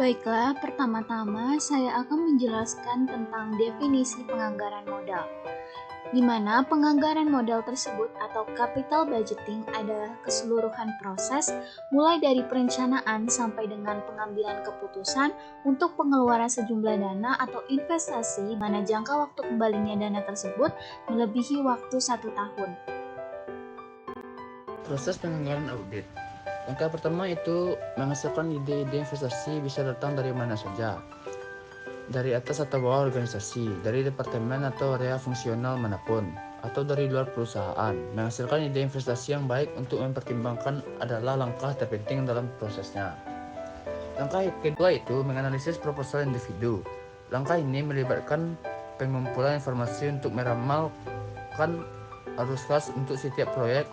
Baiklah, pertama-tama saya akan menjelaskan tentang definisi penganggaran modal, di mana penganggaran modal tersebut atau capital budgeting adalah keseluruhan proses mulai dari perencanaan sampai dengan pengambilan keputusan untuk pengeluaran sejumlah dana atau investasi, mana jangka waktu kembalinya dana tersebut melebihi waktu 1 tahun. Proses penganggaran audit. Langkah pertama itu menghasilkan ide-ide investasi bisa datang dari mana saja. Dari atas atau bawah organisasi, dari departemen atau area fungsional manapun, atau dari luar perusahaan. Menghasilkan ide investasi yang baik untuk mempertimbangkan adalah langkah terpenting dalam prosesnya. Langkah kedua itu menganalisis proposal individu. Langkah ini melibatkan pengumpulan informasi untuk meramalkan arus kas untuk setiap proyek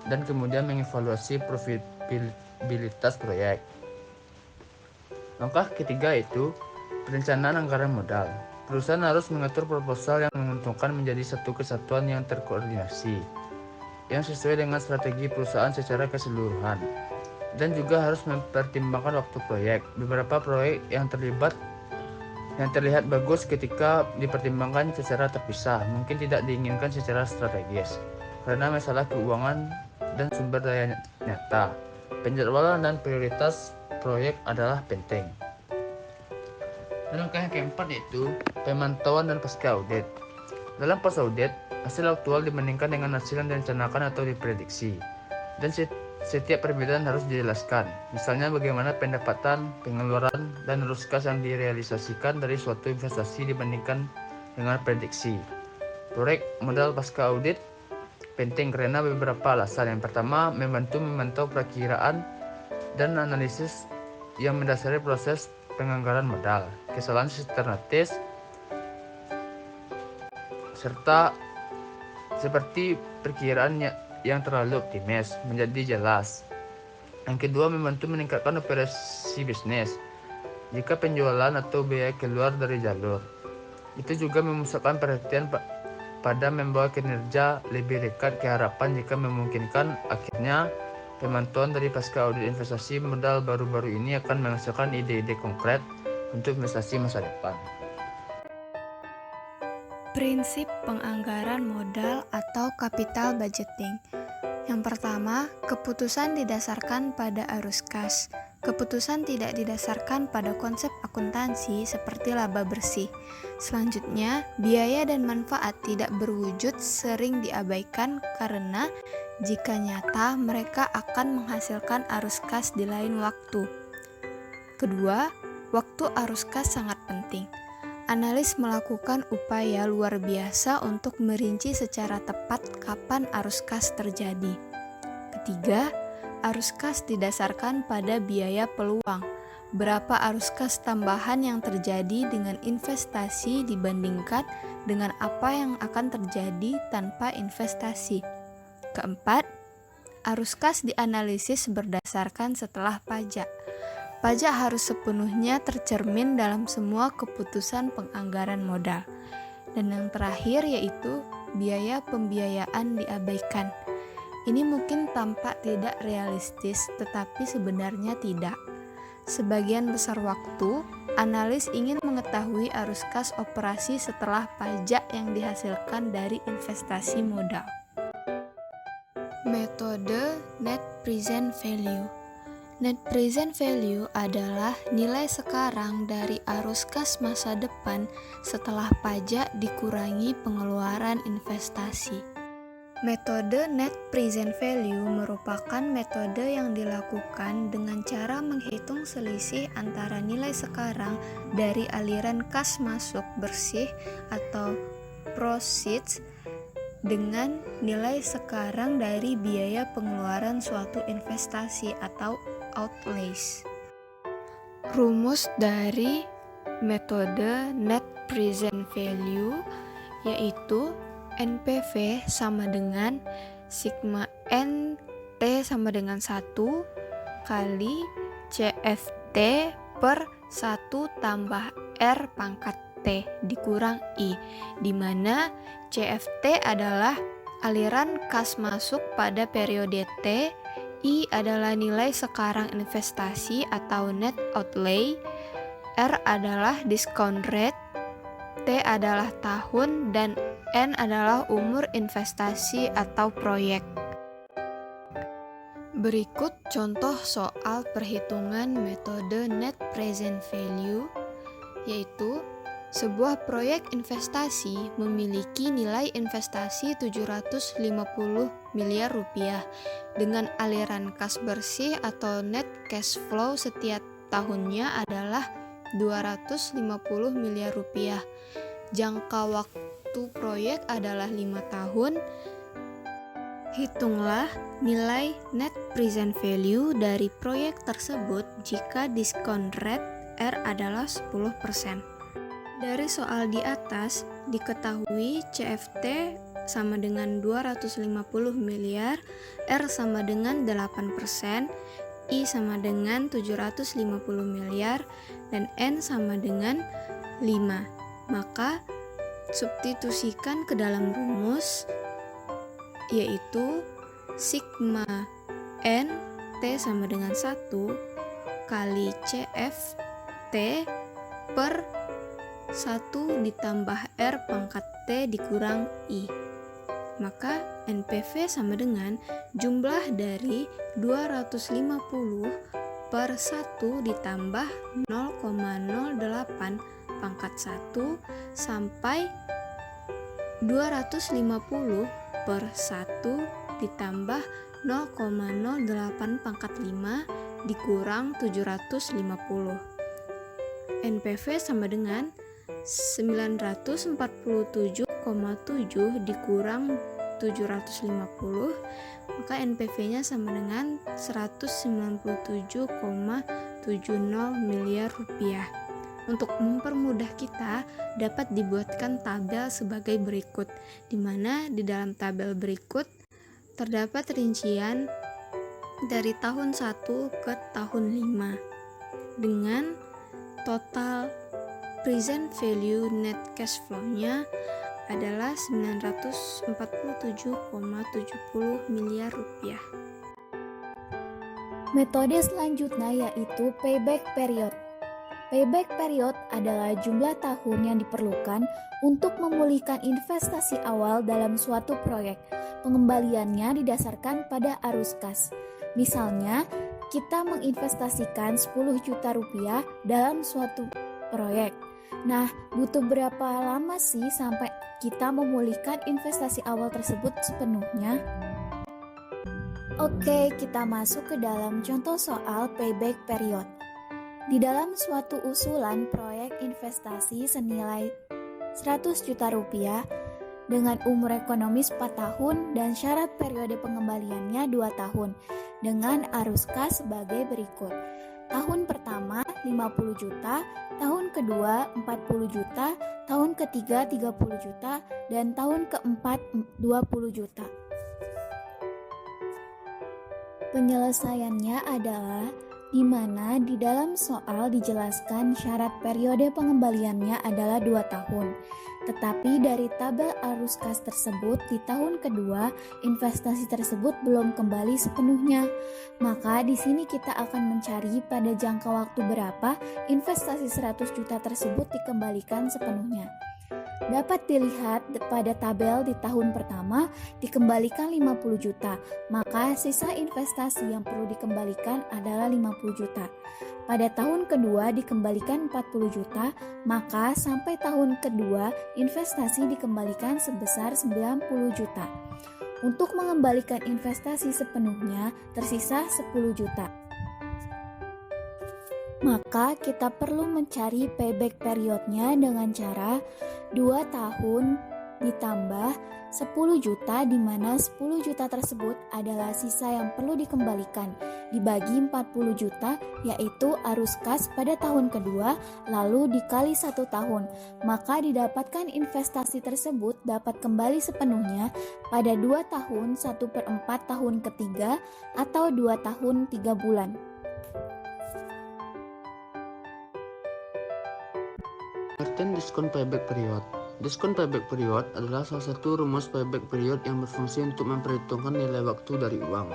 dan kemudian mengevaluasi profitabilitas proyek. Langkah ketiga itu perencanaan anggaran modal. Perusahaan harus mengatur proposal yang menguntungkan menjadi satu kesatuan yang terkoordinasi, yang sesuai dengan strategi perusahaan secara keseluruhan, dan juga harus mempertimbangkan waktu proyek. Beberapa proyek yang terlihat bagus ketika dipertimbangkan secara terpisah, mungkin tidak diinginkan secara strategis karena masalah keuangan dan sumber daya nyata. Penjadwalan dan prioritas proyek adalah penting. Dan langkah yang keempat yaitu pemantauan dan pasca audit. Dalam pas audit, hasil aktual dibandingkan dengan hasil yang direncanakan atau diprediksi, dan setiap perbedaan harus dijelaskan. Misalnya bagaimana pendapatan, pengeluaran, dan arus kas yang direalisasikan dari suatu investasi dibandingkan dengan prediksi. Proyek modal pasca audit penting karena beberapa alasan. Yang pertama, membantu memantau perakiraan dan analisis yang mendasari proses penganggaran modal, kesalahan sistematis, serta seperti perkiraan yang terlalu optimis menjadi jelas. Yang kedua, membantu meningkatkan operasi bisnis. Jika penjualan atau biaya keluar dari jalur, itu juga memusatkan perhatian pada membawa kinerja lebih dekat ke harapan jika memungkinkan. Akhirnya, pemantauan dari pasca audit investasi modal baru-baru ini akan menghasilkan ide-ide konkret untuk investasi masa depan. Prinsip penganggaran modal atau capital budgeting. Yang pertama, keputusan didasarkan pada arus kas. Keputusan tidak didasarkan pada konsep akuntansi seperti laba bersih. Selanjutnya, biaya dan manfaat tidak berwujud sering diabaikan karena jika nyata mereka akan menghasilkan arus kas di lain waktu. Kedua, waktu arus kas sangat penting. Analis melakukan upaya luar biasa untuk merinci secara tepat kapan arus kas terjadi. Ketiga, arus kas didasarkan pada biaya peluang. Berapa arus kas tambahan yang terjadi dengan investasi dibandingkan dengan apa yang akan terjadi tanpa investasi. Keempat, arus kas dianalisis berdasarkan setelah pajak. Pajak harus sepenuhnya tercermin dalam semua keputusan penganggaran modal. Dan yang terakhir yaitu biaya pembiayaan diabaikan. Ini mungkin tampak tidak realistis, tetapi sebenarnya tidak. Sebagian besar waktu, analis ingin mengetahui arus kas operasi setelah pajak yang dihasilkan dari investasi modal. Metode Net Present Value. Net present value adalah nilai sekarang dari arus kas masa depan setelah pajak dikurangi pengeluaran investasi. Metode net present value merupakan metode yang dilakukan dengan cara menghitung selisih antara nilai sekarang dari aliran kas masuk bersih atau proceeds dengan nilai sekarang dari biaya pengeluaran suatu investasi atau outlays. Rumus dari metode net present value yaitu NPV sama dengan sigma NT sama dengan 1 kali CFT per 1 tambah R pangkat T dikurang I, di mana CFT adalah aliran kas masuk pada periode T, I adalah nilai sekarang investasi atau net outlay, R adalah discount rate, T adalah tahun, dan N adalah umur investasi atau proyek. Berikut contoh soal perhitungan metode net present value, yaitu sebuah proyek investasi memiliki nilai investasi 750 miliar rupiah dengan aliran kas bersih atau net cash flow setiap tahunnya adalah 250 miliar rupiah. Jangka waktu proyek adalah 5 tahun. Hitunglah nilai net present value dari proyek tersebut jika discount rate R adalah 10%. Dari soal di atas, diketahui CFT sama dengan 250 miliar, R sama dengan 8%, I sama dengan 750 miliar, dan N sama dengan 5. Maka, substitusikan ke dalam rumus, yaitu sigma N T sama dengan 1 kali CFT per 1 ditambah R pangkat T dikurang I. Maka NPV sama dengan jumlah dari 250 per 1 ditambah 0,08 pangkat 1 sampai 250 per 1 ditambah 0,08 pangkat 5 dikurang 750. NPV sama dengan 947,7 dikurang 750, maka NPV-nya sama dengan 197,70 miliar rupiah. Untuk mempermudah kita, dapat dibuatkan tabel sebagai berikut, di mana di dalam tabel berikut terdapat rincian dari tahun 1 ke tahun 5 dengan total present value net cash flow-nya adalah 947,70 miliar rupiah. Metode selanjutnya yaitu payback period. Payback period adalah jumlah tahun yang diperlukan untuk memulihkan investasi awal dalam suatu proyek. Pengembaliannya didasarkan pada arus kas. Misalnya, kita menginvestasikan 10 juta rupiah dalam suatu proyek. Nah, butuh berapa lama sih sampai kita memulihkan investasi awal tersebut sepenuhnya? Oke, kita masuk ke dalam contoh soal payback period. Di dalam suatu usulan proyek investasi senilai 100 juta rupiah dengan umur ekonomis 4 tahun dan syarat periode pengembaliannya 2 tahun dengan arus kas sebagai berikut. Tahun pertama 50 juta, tahun kedua 40 juta, tahun ketiga 30 juta, dan tahun keempat 20 juta. Penyelesaiannya adalah di mana di dalam soal dijelaskan syarat periode pengembaliannya adalah 2 tahun. Tetapi dari tabel arus kas tersebut di tahun kedua investasi tersebut belum kembali sepenuhnya. Maka di sini kita akan mencari pada jangka waktu berapa investasi 100 juta tersebut dikembalikan sepenuhnya. Dapat dilihat pada tabel di tahun pertama dikembalikan 50 juta, maka sisa investasi yang perlu dikembalikan adalah 50 juta. Pada tahun kedua dikembalikan 40 juta, maka sampai tahun kedua investasi dikembalikan sebesar 90 juta. Untuk mengembalikan investasi sepenuhnya tersisa 10 juta. Maka kita perlu mencari payback periodnya dengan cara 2 tahun ditambah 10 juta, di mana 10 juta tersebut adalah sisa yang perlu dikembalikan dibagi 40 juta, yaitu arus kas pada tahun kedua, lalu dikali 1 tahun, maka didapatkan investasi tersebut dapat kembali sepenuhnya pada 2 tahun 1/4 tahun ketiga atau 2 tahun 3 bulan. Pengertian diskon payback period. Diskon payback period adalah salah satu rumus payback period yang berfungsi untuk memperhitungkan nilai waktu dari uang,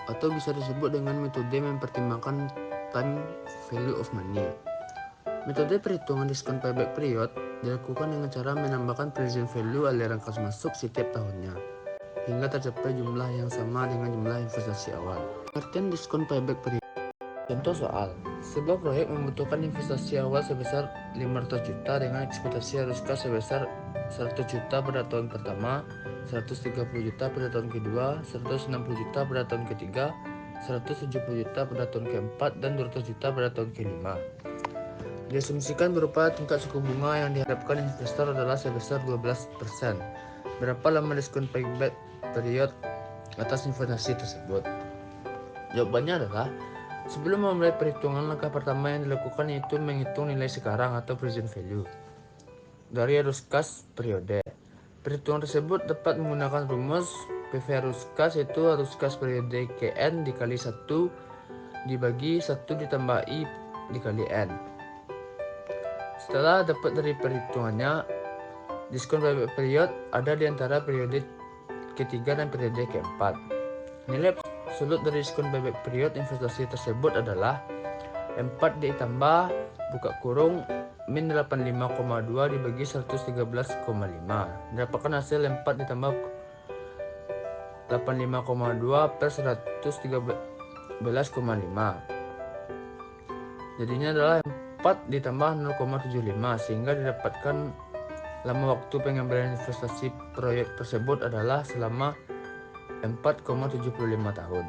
atau bisa disebut dengan metode mempertimbangkan time value of money. Metode perhitungan diskon payback period dilakukan dengan cara menambahkan present value aliran kas masuk setiap tahunnya, hingga tercapai jumlah yang sama dengan jumlah investasi awal. Pengertian diskon payback period. Contoh soal, sebuah proyek membutuhkan investasi awal sebesar 500 juta dengan ekspektasi arus kas sebesar 100 juta pada tahun pertama, 130 juta pada tahun kedua, 160 juta pada tahun ketiga, 170 juta pada tahun keempat, dan 200 juta pada tahun kelima. Diasumsikan berupa tingkat suku bunga yang diharapkan investor adalah sebesar 12%. Berapa lama diskon payback period atas investasi tersebut? Jawabannya adalah sebelum memulai perhitungan, langkah pertama yang dilakukan yaitu menghitung nilai sekarang atau present value dari arus kas periode. Perhitungan tersebut dapat menggunakan rumus PV arus kas, yaitu arus kas periode KN dikali 1 dibagi 1 ditambah I dikali N. Setelah dapat dari perhitungannya, diskon payback period ada di antara periode ketiga dan periode keempat. Nilai absolut dari diskon payback period investasi tersebut adalah 4 ditambah buka kurung min 85,2 dibagi 113,5. Dapatkan hasil 4 ditambah 85,2 per 113,5. Jadinya adalah 4 ditambah 0,75, sehingga didapatkan lama waktu pengambilan investasi proyek tersebut adalah selama 4,75 tahun.